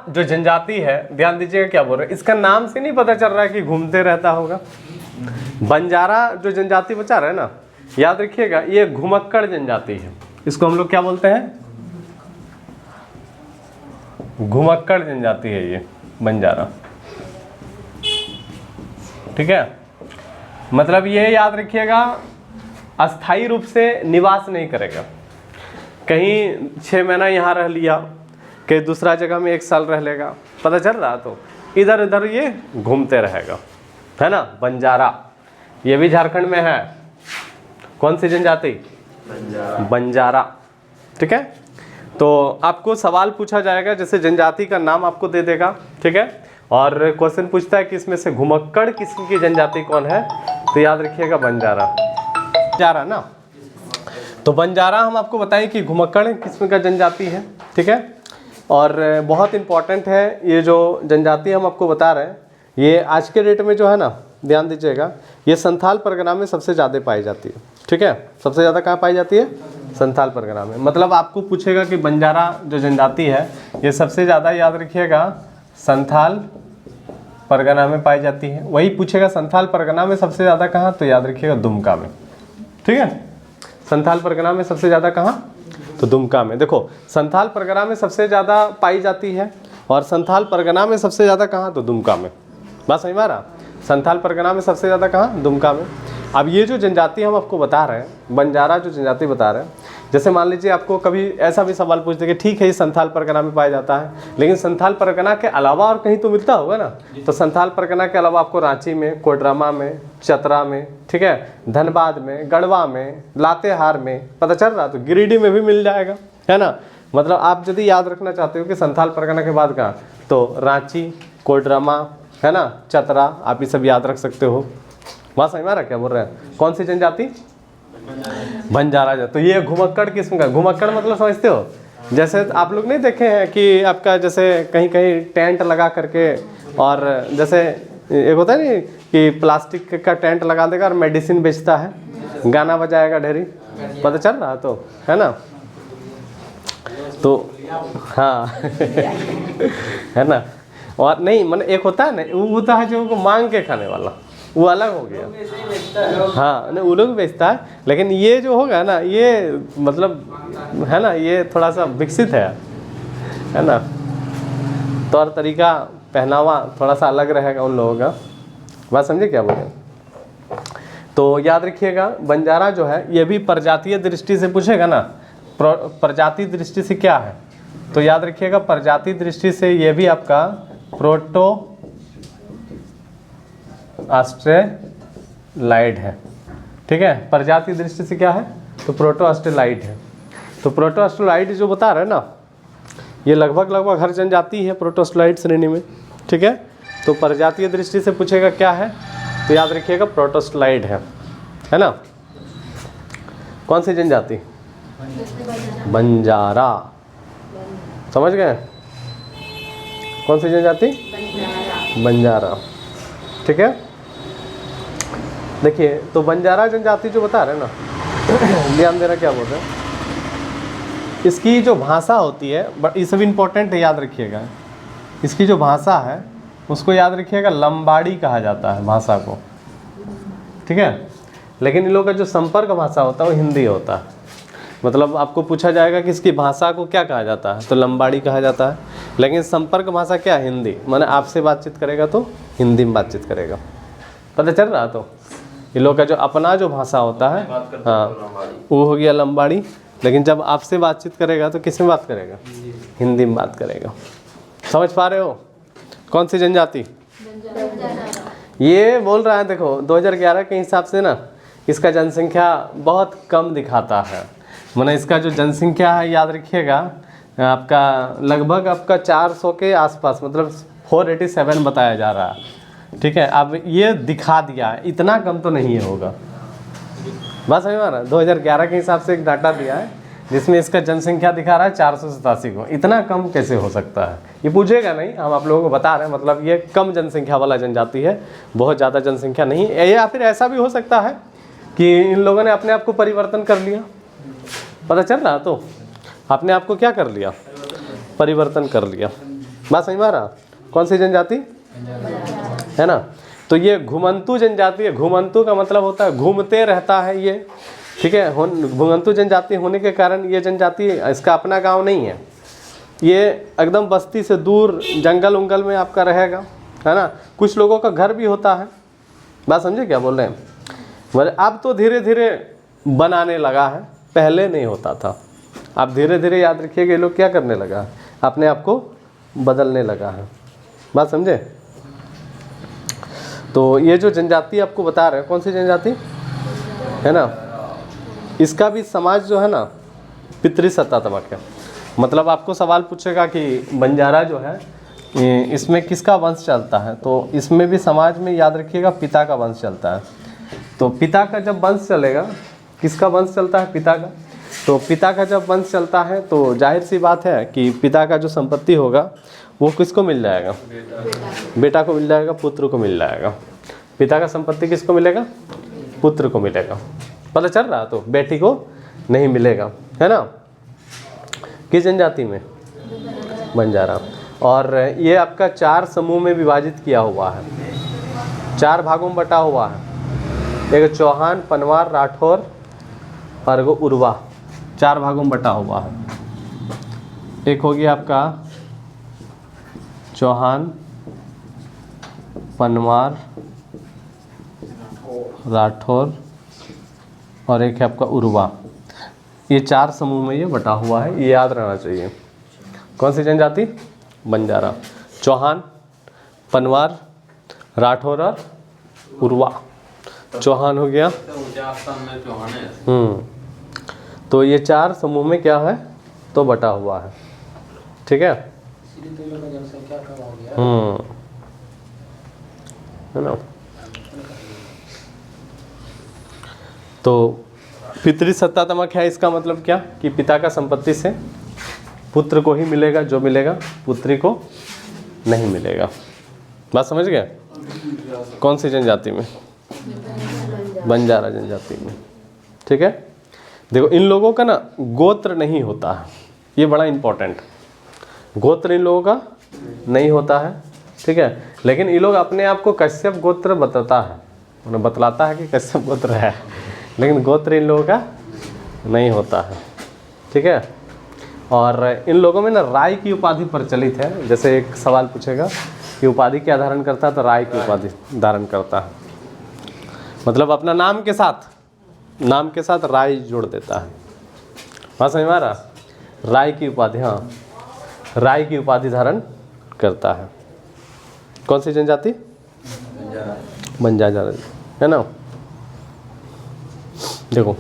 जो जनजाति है, ध्यान दीजिएगा क्या बोल रहे हैं, इसका नाम से नहीं पता चल रहा है कि घूमते रहता होगा। बंजारा जो जनजाति बचा रहा है ना, याद रखिएगा ये घुमक्कड़ जनजाति है। इसको हम लोग क्या बोलते हैं? घुमक्कड़ जनजाति है ये बंजारा। ठीक है, मतलब ये याद रखिएगा अस्थाई रूप से निवास नहीं करेगा। कहीं 6 महीना यहाँ रह लिया, कहीं दूसरा जगह में 1 साल रह लेगा, पता चल रहा, तो इधर उधर ये घूमते रहेगा, है ना। बंजारा ये भी झारखंड में है। कौन सी जनजाति? बंजारा। ठीक है, तो आपको सवाल पूछा जाएगा, जैसे जनजाति का नाम आपको दे देगा। ठीक है, और क्वेश्चन पूछता है कि इसमें से घुमक्कड़ किस्म की जनजाति कौन है, तो याद रखिएगा बंजारा ना। तो बंजारा हम आपको बताएं कि घुमक्कड़ किस्म का जनजाति है। ठीक है, और बहुत इम्पॉर्टेंट है ये जो जनजाति हम आपको बता रहे हैं, ये आज के डेट में जो है ना, ध्यान दीजिएगा, ये संथाल परगना में सबसे ज़्यादा पाई जाती है। ठीक है, सबसे ज़्यादा कहाँ पाई जाती है? संथाल परगना में। मतलब आपको पूछेगा कि बंजारा जो जनजाति है ये सबसे ज़्यादा, याद रखिएगा, संथाल परगना में पाई जाती है। वही पूछेगा संथाल परगना में सबसे ज़्यादा कहाँ, तो याद रखिएगा दुमका में। ठीक है, संथाल परगना में सबसे ज़्यादा कहाँ, तो दुमका में। देखो, संथाल परगना में सबसे ज़्यादा पाई जाती है, और संथाल परगना में सबसे ज़्यादा कहाँ, तो दुमका में। बात समझ में आ रहा? संथाल परगना में सबसे ज़्यादा कहाँ, दुमका में। अब ये जो जनजाति हम आपको बता रहे हैं, बंजारा जो जनजाति बता रहे हैं, जैसे मान लीजिए आपको कभी ऐसा भी सवाल पूछ दे कि ठीक है ये संथाल परगना में पाया जाता है, लेकिन संथाल परगना के अलावा और कहीं तो मिलता होगा ना। तो संथाल परगना के अलावा आपको रांची में, कोडरमा में, चतरा में, ठीक है, धनबाद में, गढ़वा में, लातेहार में, पता चल रहा, तो गिरिडीह में भी मिल जाएगा, है ना। मतलब आप यदि याद रखना चाहते हो कि संथाल परगना के बाद कहाँ, तो रांची, कोडरमा, है ना, चतरा, आप ये सब याद रख सकते हो। वहाँ समझ में आ रहा क्या बोल रहे हैं? कौन सी जनजाति? बंजारा। तो ये घुमक्कड़ किस्म का, घुमक्कड़ मतलब समझते हो, जैसे आप लोग नहीं देखे हैं कि आपका जैसे कहीं कहीं टेंट लगा करके, और जैसे एक होता है नहीं कि प्लास्टिक का टेंट लगा देगा और मेडिसिन बेचता है, गाना बजाएगा ढेरी, पता चल रहा, तो है ना। तो हाँ है ना। और नहीं, मतलब एक होता है ना, वो होता है जो मांग के खाने वाला, वो अलग हो गया। हाँ, नहीं वो लोग बेचता है, लेकिन ये जो होगा ना, ये मतलब है ना, ये थोड़ा सा विकसित है ना, तौर तरीका, पहनावा थोड़ा सा अलग रहेगा उन लोगों का। बात समझे क्या बोले? तो याद रखिएगा बंजारा जो है ये भी प्रजातीय दृष्टि से पूछेगा ना, प्रजाति दृष्टि से क्या है, तो याद रखिएगा प्रजाति दृष्टि से ये भी आपका प्रोटो ऑस्ट्रेलाइड है। ठीक है, प्रजाति दृष्टि से क्या है, तो प्रोटो ऑस्ट्रेलाइड है। तो प्रोटो ऑस्ट्रेलाइड जो बता रहे हैं ना, ये लगभग हर जनजाति है प्रोटो ऑस्ट्रेलाइड श्रेणी में। ठीक है, तो प्रजातीय दृष्टि से पूछेगा क्या है, तो याद रखिएगा प्रोटो ऑस्ट्रेलाइड है ना। कौन सी जनजाति? बंजारा। समझ गए? कौन सी जनजाति? बंजारा। ठीक है, देखिए, तो बंजारा जनजाति जो बता रहे हैं ना, ध्यान देना क्या बोल रहे हैं, इसकी जो भाषा होती है, बट ये सब इम्पोर्टेंट है, याद रखिएगा। इसकी जो भाषा है उसको याद रखिएगा लंबाड़ी कहा जाता है भाषा को। ठीक है, लेकिन इन लोगों का जो संपर्क भाषा होता है वो हिंदी होता है। मतलब आपको पूछा जाएगा कि इसकी भाषा को क्या कहा जाता है, तो लंबाड़ी कहा जाता है, लेकिन संपर्क भाषा क्या है, हिंदी। माने आपसे बातचीत करेगा तो हिंदी में बातचीत करेगा, पता चल रहा। तो ये लोग का जो अपना जो भाषा होता है, हाँ, वो हो गया लंबाड़ी, लेकिन जब आपसे बातचीत करेगा तो किस में बात करेगा, हिंदी में बात करेगा। समझ पा रहे हो? कौन सी जनजाति? ये बोल रहा है, देखो 2011 के हिसाब से ना इसका जनसंख्या बहुत कम दिखाता है। माने इसका जो जनसंख्या है, याद रखिएगा, आपका लगभग आपका 400 के आसपास, मतलब 487 बताया जा रहा है। ठीक है, अब ये दिखा दिया है, इतना कम तो नहीं होगा। बस समझ में आ रहा है? 2011 के हिसाब से एक डाटा दिया है जिसमें इसका जनसंख्या दिखा रहा है 487 को। इतना कम कैसे हो सकता है, ये पूछेगा नहीं, हम आप लोगों को बता रहे हैं। मतलब ये कम जनसंख्या वाला जनजाति है, बहुत ज़्यादा जनसंख्या नहीं। या फिर ऐसा भी हो सकता है कि इन लोगों ने अपने आप को परिवर्तन कर लिया, पता चल रहा, तो अपने आप को क्या कर लिया, परिवर्तन कर लिया। बात समझ में आ रहा? कौन सी जनजाति है ना? तो ये घुमंतु जनजाति है। घुमंतु का मतलब होता है घूमते रहता है ये, ठीक है। घुमंतु जनजाति होने के कारण ये जनजाति इसका अपना गांव नहीं है, ये एकदम बस्ती से दूर जंगल उंगल में आपका रहेगा, है ना। कुछ लोगों का घर भी होता है। बात समझे क्या बोल रहे हैं? मतलब अब तो धीरे धीरे बनाने लगा है, पहले नहीं होता था। आप धीरे धीरे याद रखिएगा ये लोग क्या करने लगा है, अपने आप को बदलने लगा है। बात समझे? तो ये जो जनजाति आपको बता रहे हैं, कौन सी जनजाति है ना, इसका भी समाज जो है ना पितृसत्तात्मक है। मतलब आपको सवाल पूछेगा कि बंजारा जो है इसमें किसका वंश चलता है, तो इसमें भी समाज में याद रखिएगा पिता का वंश चलता है। तो पिता का जब वंश चलेगा, किसका वंश चलता है? पिता का। तो पिता का जब वंश चलता है तो जाहिर सी बात है कि पिता का जो संपत्ति होगा वो किसको मिल जाएगा? बेटा को मिल जाएगा, पुत्र को मिल जाएगा। पिता का संपत्ति किसको मिलेगा? पुत्र को मिलेगा। पता चल रहा? तो बेटी को नहीं मिलेगा, है ना। किस जनजाति में? बंजारा। और ये आपका 4 समूह में विभाजित किया हुआ है, 4 भागों में बटा हुआ है। एक चौहान, पनवार, राठौर और उर्वा, 4 भागों में बटा हुआ है। एक हो गया आपका चौहान, पनवार, राठौर और एक है आपका उर्वा। ये 4 समूह में ये बटा हुआ है, ये याद रहना चाहिए। कौन सी जनजाति? बंजारा। चौहान, पनवार, राठौर और उर्वा। चौहान हो गया। तो ये 4 समूह में क्या है तो बटा हुआ है, ठीक है। है ना। तो पितृसत्तात्मक है, इसका मतलब क्या कि पिता का संपत्ति से पुत्र को ही मिलेगा जो मिलेगा, पुत्री को नहीं मिलेगा। बात समझ गए? कौन सी जनजाति में? बंजारा जनजाति में, ठीक है। देखो इन लोगों का ना गोत्र नहीं होता है, ये बड़ा इंपॉर्टेंट। गोत्र इन लोगों का नहीं होता है, ठीक है। लेकिन ये लोग अपने आप को कश्यप गोत्र बताता है, उन्हें बतलाता है कि कश्यप गोत्र है, लेकिन गोत्र इन लोगों का नहीं होता है, ठीक है। और इन लोगों में ना राय की उपाधि प्रचलित है। जैसे एक सवाल पूछेगा कि उपाधि क्या धारण करता है, तो राय की उपाधि धारण करता है। मतलब अपना नाम के साथ राय जोड़ देता है। हाँ समझ में आ रहा? राय की उपाधि, हाँ राय की उपाधि धारण करता है। कौन सी जनजाति? बंजारा, है ना। देखो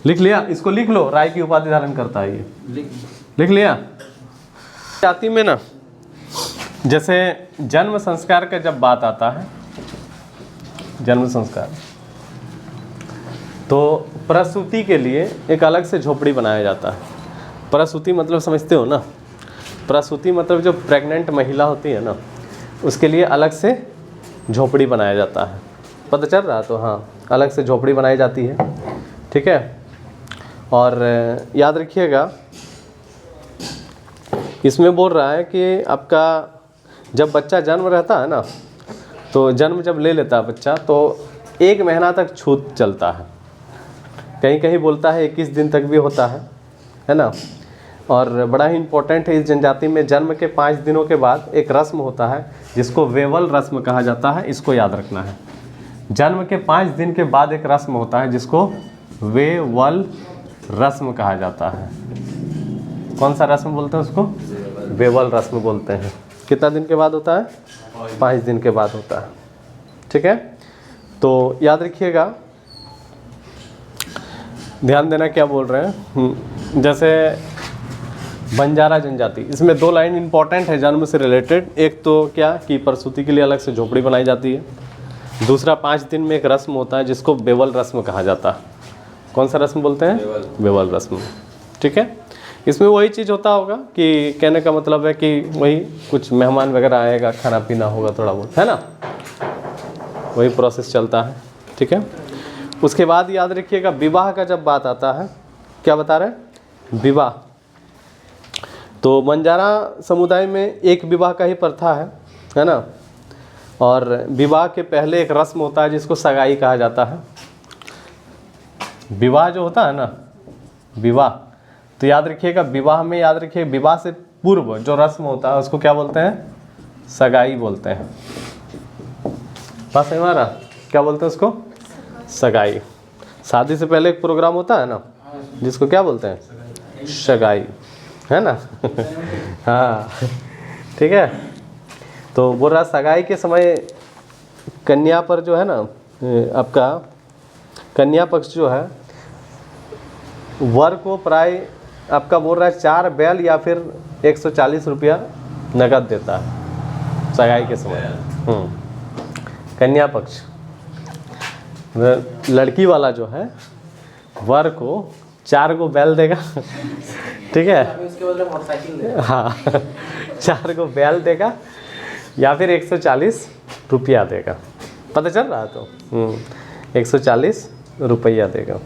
लिख लिया, इसको लिख लो, राय की उपाधि धारण करता है ये, लिख लिया। जाति में ना जैसे जन्म संस्कार का जब बात आता है, जन्म संस्कार, तो प्रसूति के लिए एक अलग से झोपड़ी बनाया जाता है। प्रसूति मतलब समझते हो ना? प्रसूति मतलब जो प्रेग्नेंट महिला होती है ना, उसके लिए अलग से झोपड़ी बनाया जाता है। पता चल रहा? तो हाँ अलग से झोपड़ी बनाई जाती है, ठीक है। और याद रखिएगा इसमें बोल रहा है कि आपका जब बच्चा जन्म रहता है ना, तो जन्म जब ले लेता है बच्चा तो 1 महीना तक छूत चलता है। कहीं कहीं बोलता है 21 दिन तक भी होता है ना। और बड़ा ही इम्पोर्टेंट है इस जनजाति में, जन्म के 5 दिनों के बाद एक रस्म होता है जिसको वेवल रस्म कहा जाता है। इसको याद रखना है। जन्म के 5 दिन के बाद एक रस्म होता है जिसको वेवल रस्म कहा जाता है। कौन सा रस्म बोलते हैं उसको? वेवल रस्म बोलते हैं। कितना दिन के बाद होता है? 5 दिन के बाद होता है, ठीक है। तो याद रखिएगा, ध्यान देना क्या बोल रहे हैं। जैसे बंजारा जनजाति, इसमें 2 लाइन इंपॉर्टेंट है जन्म से रिलेटेड। एक तो क्या कि प्रसूति के लिए अलग से झोपड़ी बनाई जाती है, दूसरा 5 दिन में एक रस्म होता है जिसको वेवल रस्म कहा जाता है। कौन सा रस्म बोलते हैं? वेवल रस्म, ठीक है। इसमें वही चीज़ होता होगा कि कहने का मतलब है कि वही कुछ मेहमान वगैरह आएगा, खाना पीना होगा थोड़ा बहुत, है ना, वही प्रोसेस चलता है, ठीक है। उसके बाद याद रखिएगा विवाह का जब बात आता है, क्या बता रहे हैं? विवाह। तो बंजारा समुदाय में एक विवाह का ही प्रथा है ना। और विवाह के पहले एक रस्म होता है जिसको सगाई कहा जाता है। विवाह जो होता है ना, विवाह, तो याद रखिएगा विवाह में, याद रखिए विवाह से पूर्व जो रस्म होता है उसको क्या बोलते हैं? सगाई बोलते हैं। बात समझ में आ रहा? क्या बोलते हैं उसको? सगाई। शादी से पहले एक प्रोग्राम होता है ना जिसको क्या बोलते हैं? सगाई, है ना। हाँ ठीक है। तो बोल रहा सगाई के समय कन्या पर जो है ना, आपका कन्या पक्ष जो है वर को प्राय आपका बोल रहा है 4 बैल या फिर 140 रुपया नगद देता है सगाई के समय। कन्या पक्ष, लड़की वाला जो है वर को 4 को बैल देगा, ठीक है। उसके बदले मोटरसाइकिल देगा। हाँ 4 को बैल देगा या फिर 140 रुपया देगा। पता चल रहा तो 140 रुपया देगा,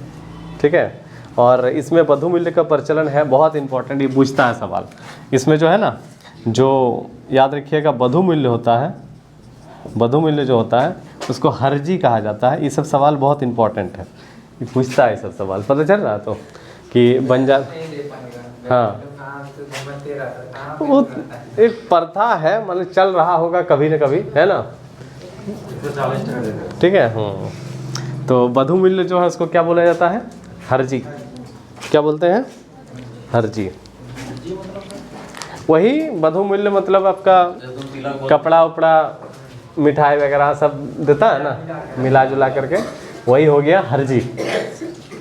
ठीक है। और इसमें वधू मूल्य का प्रचलन है, बहुत इंपॉर्टेंट, ये पूछता है सवाल। इसमें जो है ना, जो याद रखिएगा वधू मूल्य होता है, वधू मूल्य जो होता है उसको हर्जी कहा जाता है। ये सब सवाल बहुत इंपॉर्टेंट है, ये पूछता है सब सवाल। पता चल रहा तो कि बंजार, हाँ वो एक प्रथा है, मतलब चल रहा होगा कभी न कभी, है ना, ठीक है। तो वधू मूल्य जो है उसको क्या बोला जाता है? हर्जी। क्या बोलते हैं? हर्जी। वही वधू मूल्य मतलब आपका कपड़ा उपड़ा मिठाई वगैरह सब देता है ना, मिला जुला करके, वही हो गया हर्जी।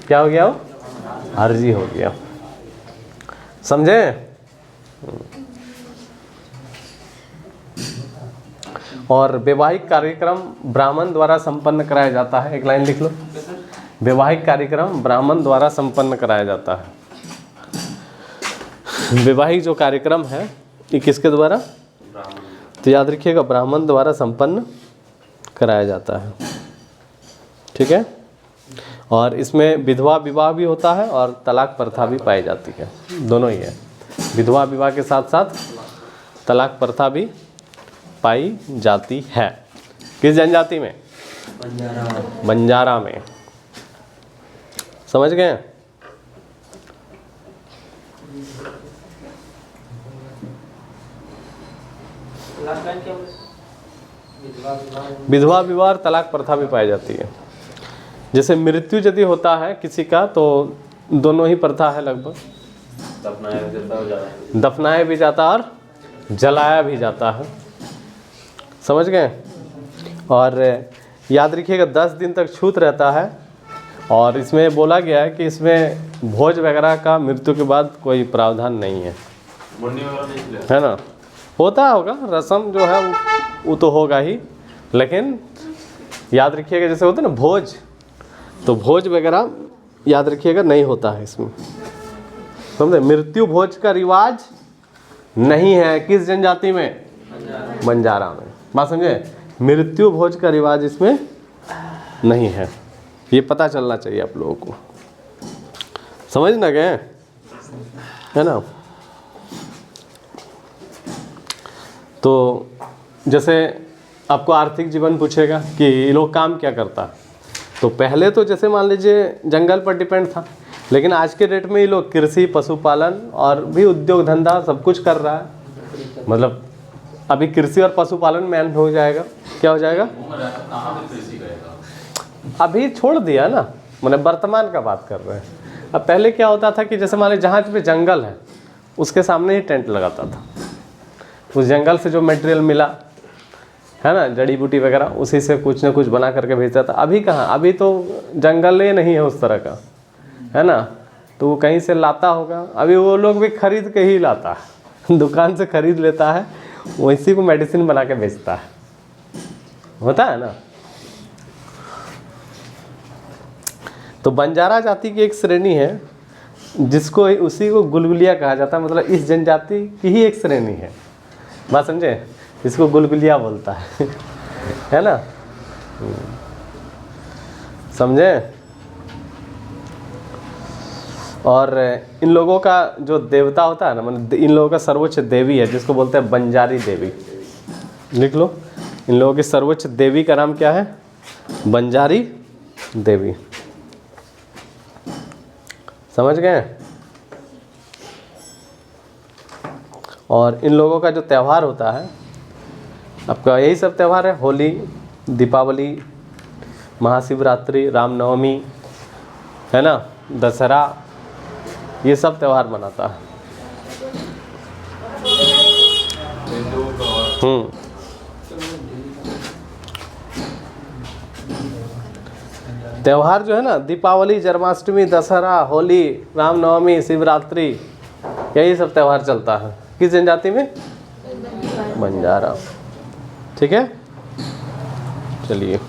क्या हो गया वो? हर्जी हो गया, समझे? और वैवाहिक कार्यक्रम ब्राह्मण द्वारा संपन्न कराया जाता है। एक लाइन लिख लो, वैवाहिक कार्यक्रम ब्राह्मण द्वारा संपन्न कराया जाता है। वैवाहिक जो कार्यक्रम है ये किसके द्वारा? तो याद रखिएगा ब्राह्मण द्वारा संपन्न कराया जाता है, ठीक है। और इसमें विधवा विवाह भी होता है और तलाक प्रथा भी पाई जाती है, दोनों ही है। विधवा विवाह के साथ साथ तलाक प्रथा भी पाई जाती है। किस जनजाति में? बंजारा में। समझ गए? विधवा विवाह और तलाक प्रथा भी पाई जाती है। जैसे मृत्यु यदि होता है किसी का तो दोनों ही प्रथा है लगभग, दफनाया भी जाता और जलाया भी जाता है। समझ गए? और याद रखिएगा 10 दिन तक छूत रहता है। और इसमें बोला गया है कि इसमें भोज वगैरह का मृत्यु के बाद कोई प्रावधान नहीं है, है ना। होता होगा रस्म जो है वो तो होगा ही, लेकिन याद रखिएगा जैसे होता है ना भोज, तो भोज वगैरह याद रखिएगा नहीं होता है इसमें, समझे। मृत्यु भोज का रिवाज नहीं है किस जनजाति में? बंजारा में। बात समझे? मृत्यु भोज का रिवाज इसमें नहीं है, ये पता चलना चाहिए आप लोगों को। समझ ना गए, है ना। तो जैसे आपको आर्थिक जीवन पूछेगा कि ये लोग काम क्या करता, तो पहले तो जैसे मान लीजिए जंगल पर डिपेंड था, लेकिन आज के डेट में ये लोग कृषि, पशुपालन और भी उद्योग धंधा सब कुछ कर रहा है। मतलब अभी कृषि और पशुपालन में एंड हो जाएगा। क्या हो जाएगा? अभी छोड़ दिया ना, मतलब वर्तमान का बात कर रहे हैं। अब पहले क्या होता था कि जैसे मान लीजिए जहाँ पे जंगल है उसके सामने ही टेंट लगाता था, उस जंगल से जो मटेरियल मिला है ना, जड़ी बूटी वगैरह, उसी से कुछ ना कुछ बना करके भेजता था। अभी कहाँ, अभी तो जंगल ही नहीं है उस तरह का, है ना, तो वो कहीं से लाता होगा। अभी वो लोग भी खरीद के ही लाता है, दुकान से खरीद लेता है, वैसी को मेडिसिन बना के बेचता है, होता है ना। तो बंजारा जाति की एक श्रेणी है जिसको उसी को गुलगुलिया कहा जाता है, मतलब इस जनजाति की ही एक श्रेणी है। बात समझे? इसको गुलगुलिया बोलता है ना, समझे। और इन लोगों का जो देवता होता है ना, मतलब इन लोगों का सर्वोच्च देवी है जिसको बोलते हैं बंजारी देवी। लिख लो, इन लोगों की सर्वोच्च देवी का नाम क्या है? बंजारी देवी। समझ गए? और इन लोगों का जो त्यौहार होता है, आपका यही सब त्यौहार है, होली, दीपावली, महाशिवरात्रि, रामनवमी, है ना, दशहरा, ये सब त्यौहार मनाता है। त्यौहार जो है ना, दीपावली, जन्माष्टमी, दशहरा, होली, रामनवमी, शिवरात्रि, यही सब त्यौहार चलता है। किस जनजाति में? बंजारा। ठीक है, चलिए।